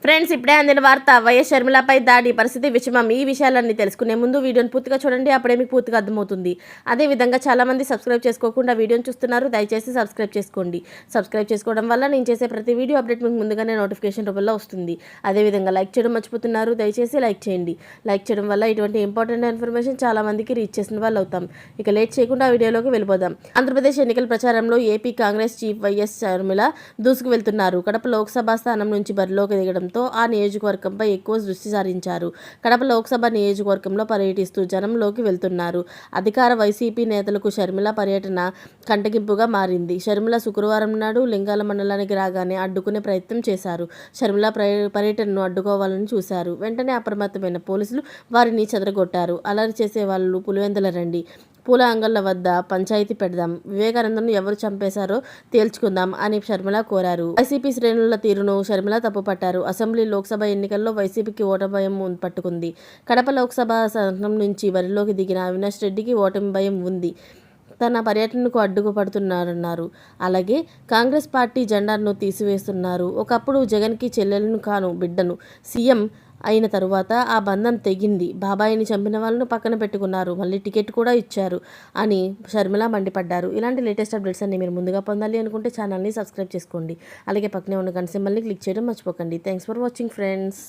Friends, ఇప్పుడే అందిన వార్త. వైఎస్ షర్మిలపై దాడి, పరిస్థితి విషమం. ఈ విషయాలన్నీ తెలుసుకునే ముందు వీడియోని పూర్తిగా చూడండి, అప్పుడే మీకు పూర్తిగా అర్థమవుతుంది. అదేవిధంగా చాలామంది సబ్స్క్రైబ్ చేసుకోకుండా వీడియోని చూస్తున్నారు. దయచేసి సబ్స్క్రైబ్ చేసుకోండి. సబ్స్క్రైబ్ చేసుకోవడం వల్ల నేను చేసే ప్రతి వీడియో అప్డేట్ మీకు ముందుగానే నోటిఫికేషన్ రూపంలో వస్తుంది. అదేవిధంగా లైక్ చేయడం మర్చిపోతున్నారు. దయచేసి లైక్ చేయండి. లైక్ చేయడం వల్ల ఇటువంటి ఇంపార్టెంట్ ఇన్ఫర్మేషన్ చాలామందికి రీచ్ చేసిన వాళ్ళు అవుతాం. ఇక లేట్ చేయకుండా వీడియోలోకి వెళ్ళిపోదాం. ఆంధ్రప్రదేశ్ ఎన్నికల ప్రచారంలో AP Congress chief YS Sharmila దూసుకు వెళ్తున్నారు. కడప లోక్సభ స్థానం నుంచి బరిలోకి దిగడం ఆ నియోజకవర్గంపై ఎక్కువ దృష్టి సారించారు. కడప లోక్సభ నియోజకవర్గంలో పర్యటిస్తూ జనంలోకి వెళ్తున్నారు. అధికార వైసీపీ నేతలకు షర్మిల పర్యటన కంటగింపుగా మారింది. షర్మిల శుక్రవారం నాడు లింగాల మండలానికి రాగానే అడ్డుకునే ప్రయత్నం చేశారు. షర్మిల పర్యటనను అడ్డుకోవాలని చూశారు. వెంటనే అప్రమత్తమైన పోలీసులు వారిని చెదరగొట్టారు. అల్లరి చేసే వాళ్ళు పులివెందుల రండి, పూల అంగళ్ళ వద్ద పంచాయతీ పెడదాం, వివేకానందను ఎవరు చంపేశారో తేల్చుకుందాం అని షర్మిల కోరారు. వైసీపీ శ్రేణుల తీరును షర్మిల తప్పుపట్టారు. అసెంబ్లీ, లోక్సభ ఎన్నికల్లో వైసీపీకి ఓటమి భయం పట్టుకుంది. కడప లోక్సభ స్థానం నుంచి బరిలోకి దిగిన అవినాష్ రెడ్డికి ఓటమి భయం ఉంది. తన పర్యటనకు అడ్డుపడుతున్నారన్నారు. అలాగే కాంగ్రెస్ పార్టీ జెండాను తీసివేస్తున్నారు. ఒకప్పుడు జగన్కి చెల్లెలను కాను బిడ్డను సీఎం అయిన తరువాత ఆ బంధం తెగింది. బాబాయిని చంపిన వాళ్ళను పక్కన పెట్టుకున్నారు, మళ్ళీ టికెట్ కూడా ఇచ్చారు అని షర్మిల మండిపడ్డారు. ఇలాంటి లేటెస్ట్ అప్డేట్స్ అన్ని మీరు ముందుగా పొందాలి అనుకుంటే ఛానల్ని సబ్స్క్రైబ్ చేసుకోండి. అలాగే పక్కనే ఉన్న గంట సింబల్ని క్లిక్ చేయడం మర్చిపోకండి. Thanks for watching friends.